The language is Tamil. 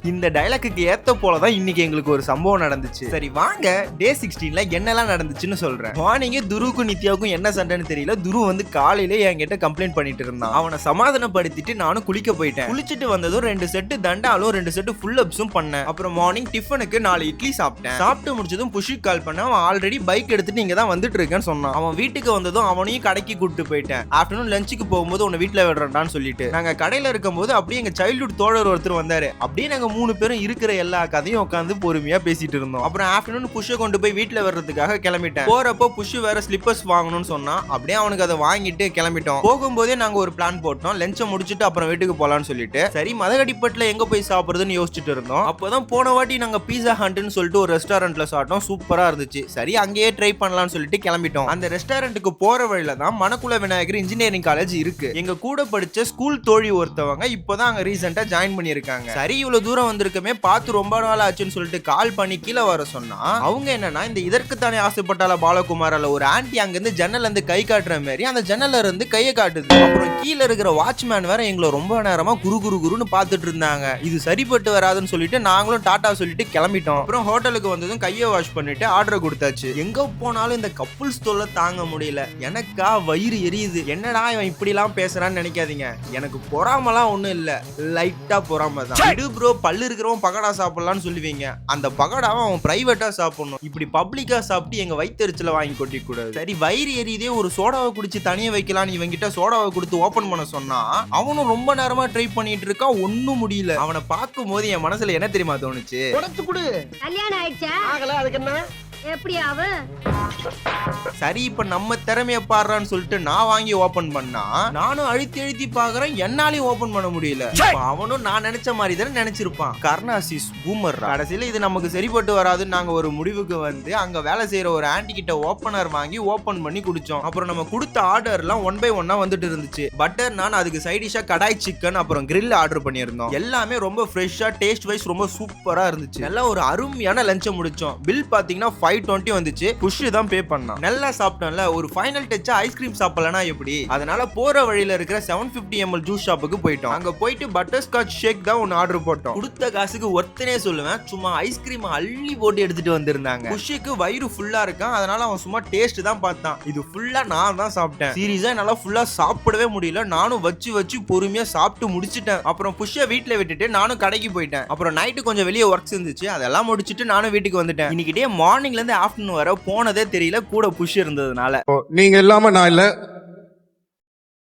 இந்த டைலாக்கு ஏத்த போலதான் இன்னைக்கு எங்களுக்கு ஒரு சம்பவம் நடந்துச்சு. சரி வாங்க டே 16ல என்னெல்லாம் நடந்துச்சுன்னு சொல்றேன். மார்னிங் துருவுக்கும் நித்யாவுக்கும் என்ன சண்டைன்னு தெரியல. துரு வந்து காலையில என்கிட்ட கம்ப்ளைண்ட் பண்ணிட்டு இருந்தான். அவனை சமாதானப்படுத்திட்டு நானும் குளிக்க போயிட்டேன். குளிச்சுட்டு வந்ததும் 2 செட்டு தண்டாலும் 2 செட்டு ஃபுல் அப்ஸும் பண்ணேன். அப்புறம் மார்னிங் டிஃபனுக்கு 4 இட்லி சாப்பிட்டேன். சாப்பிட்டு முடிச்சதும் புஷுக்கு கால் பண்ண. அவன் ஆல்ரெடி பைக் எடுத்துட்டு இங்க தான் வந்துட்டு இருக்கேன்னு சொன்னான். அவன் வீட்டுக்கு வந்ததும் அவனையும் கடைக்கு கூப்பிட்டு போயிட்டேன். ஆஃப்டர்நூன் லஞ்சுக்கு போகும்போது உன்னை வீட்டுல விடுறான்னு சொல்லிட்டு நாங்க கடையில இருக்கும் போது அப்படியே எங்க சைல்ட்ஹுட் தோழர் ஒருத்தர் வந்தாரு. அப்படியே நாங்க 3 பேரும் இருக்கிற எல்லா கதையும் உட்காந்து பொறுமையா பேசிட்டு இருந்தோம். அப்புறம் ஆஃப்டர்நூன் புஷ்ஷை கொண்டு போய் வீட்டுல வர்றதுக்காக கிளம்பிட்டேன். போறப்போ புஷ் வேற ஸ்லிப்பர்ஸ் வாங்கணும்னு சொன்னா. அப்படியே அவனுக்கு அதை வாங்கிட்டு கிளம்பிட்டோம். போகும்போதே நாங்க ஒரு பிளான் போட்டோம். லஞ்சை முடிச்சுட்டு அப்புறம் வீட்டுக்கு போலான்னு சொல்லிட்டு. சரி மதகடிப்பட்டுல எங்க போய் சாப்பிடுறதுன்னு யோசிச்சுட்டு இருந்தோம். அப்போதான் போன வாட்டி நாங்க பீஸா ஹண்ட்னு சொல்லிட்டு ஒரு ரெஸ்டாரண்ட்ல சாப்பிட்டோம். சூப்பரா இருந்துச்சு. சரி அங்கேயே ட்ரை பண்ணலாம்னு சொல்லிட்டு கிளம்பிட்டோம். அந்த ரெஸ்டாரண்ட்டுக்கு போற வழியில தான் மணக்குள விநாயகர் இன்ஜினியரிங் காலேஜ் இருக்கு. எங்க கூட படிச்ச ஸ்கூல் தோழி ஒருத்தவங்க இப்போதான் அங்க ரீசெண்டா ஜாயின் பண்ணிருக்காங்க. சரி இவ்வளவு தூரம் வந்திருக்கமே பார்த்து ரொம்ப நாள் ஆச்சுன்னு சொல்லிட்டு கால் பண்ணி கீழே வர சொன்னா அவங்க என்னன்னா இந்த இதற்குத்தானே ஆசைப்பட்டால பாலகுமாரால ஒரு ஆன்டி அங்க இருந்து ஜன்னல்ல இருந்து கை காட்டுற மாதிரி அந்த ஜன்னல்ல இருந்து கையை காட்டுது. அப்புறம் கீழே இருக்கிற வாட்ச்மேன் வேற எங்களை ரொம்ப நேரமா குருன்னு பார்த்துட்டு இருந்தாங்க. இது சரிப்பட்டு வராதுன்னு சொல்லிட்டு நாங்களும் டாடா சொல்லிட்டு கிளம்பிட்டோம். அப்புறம் ஹோட்டலுக்கு வந்ததும் கையை வாஷ் பண்ணிட்டு ஆர்டர் கொடுத்தாச்சு. எங்க போனாலும் இந்த கப்புள்ஸ் தொல்லை தாங்க முடியல. எனக்கா வயிறு எரியுது. என்னடா இவன் இப்படி எல்லாம் பேசுறான்னு நினைக்காதீங்க. எனக்கு பொறாமலாம் ஒண்ணும் இல்ல, லைட்டா பொறாம தான். விடு ப்ரோ, பல்லு இருக்கிறவன் பகடா சாப்பிடலாம்னு சொல்லுவீங்க. அந்த பகடாவை அவன் பிரைவேட்டா சாப்பிடணும். இப்படி பப்ளிக்கா சாப்பிட்டு எங்க வயிற்றுல வாங்கி கொட்டி கூடாது. சரி வயிறு எரியுதே, ஒரு சோடாவை குடிச்சு தனியா வைக்கலான்னு இவங்கிட்ட சோடாவை கொடுத்து ஓபன் பண்ண சொன்னா அவனும் ரொம்ப நேரமா ட்ரை பண்ணிட்டு இருக்கான். ஒன்னும் முடியல. அவனை பார்க்கும் போது என் மனசுல என்ன தெரியுமா தோணுச்சு? கல்யாணம் ஆயிடுச்சா? ஆகல, அதுக்கு என்ன எப்படி அவ? சரி இப்ப நம்ம திறமைய பாடுறான்னு சொல்லிட்டு நான் வாங்கி ஓபன் பண்ணா நானும் அழுத்தி பாக்குறேன். என்னாலையும் ஓபன் பண்ண முடியல. அவனும் நான் நினைச்ச மாதிரி தானே நினைச்சிருப்பான். கர்ணாசிஸ் பூமர். கடைசியில இது நமக்கு சரிப்பட்டு வராதுன்னு நாங்க ஒரு முடிவுக்கு வந்து அங்க வேலை செய்யற ஒரு ஆன்டி கிட்ட ஓபனர் வாங்கி ஓபன் பண்ணி குடிச்சோம். அப்புறம் நம்ம கொடுத்த ஆர்டர் எல்லாம் 1 by 1 வந்துட்டு இருந்துச்சு. பட்டர் நான் அதுக்கு சைடிஷா கடாய் சிக்கன் அப்புறம் கிரில் ஆர்டர் பண்ணியிருந்தோம். எல்லாமே ரொம்ப ஃப்ரெஷ்ஷா டேஸ்ட் வைஸ் ரொம்ப சூப்பரா இருந்துச்சு. எல்லாம் ஒரு அருமையான லஞ்சை முடிச்சோம். பில் பாத்தீங்கன்னா 520 வந்துச்சு. புஷ் தான் பே பண்ணா. நல்லா சாப்பிட்டோம்ல. ஒரு ஃபைனல் டச்சா ஐஸ்கிரீம் சாப்பிடலனா எப்படி? அதனால போற வழியில இருக்கிற 750 ml ஜூஸ் ஷாப்புக்கு போயிட்டோம். அங்க போயிட்டு பட்டர் ஸ்காட்ச் ஷேக் தான் ஒன்னு ஆர்டர் போட்டோம். கொடுத்த காசுக்கு ஒருத்தனே சொல்லுவேன். சும்மா ஐஸ்கிரீம் அள்ளி போட்டு எடுத்துட்டு வந்திருந்தாங்க. புஷ்ஷுக்கு வயிறு ஃபுல்லா இருக்கான். அதனால அவன் சும்மா டேஸ்ட் தான் பார்த்தான். இது ஃபுல்லா நான் தான் சாப்பிட்டேன். சீரியஸா என்னால ஃபுல்லா சாப்பிடவே முடியல. நானும் வச்சு பொறுமையா சாப்பிட்டு முடிச்சிட்டேன். அப்புறம் புஷ்ஷை வீட்டுல விட்டுட்டு நானும் கடைக்கு போயிட்டேன். அப்புறம் நைட்டு கொஞ்சம் வெளியே ஒர்க்ஸ் இருந்துச்சு. அதெல்லாம் முடிச்சிட்டு நானும் வீட்டுக்கு வந்துட்டேன். இன்னைக்கு டே மார்னிங்ல இருந்து ஆஃப்டர்நூன் வர போனதே தெரியல, கூட புஷ் இருந்ததுனால. நீங்க இல்லாம நான் இல்ல.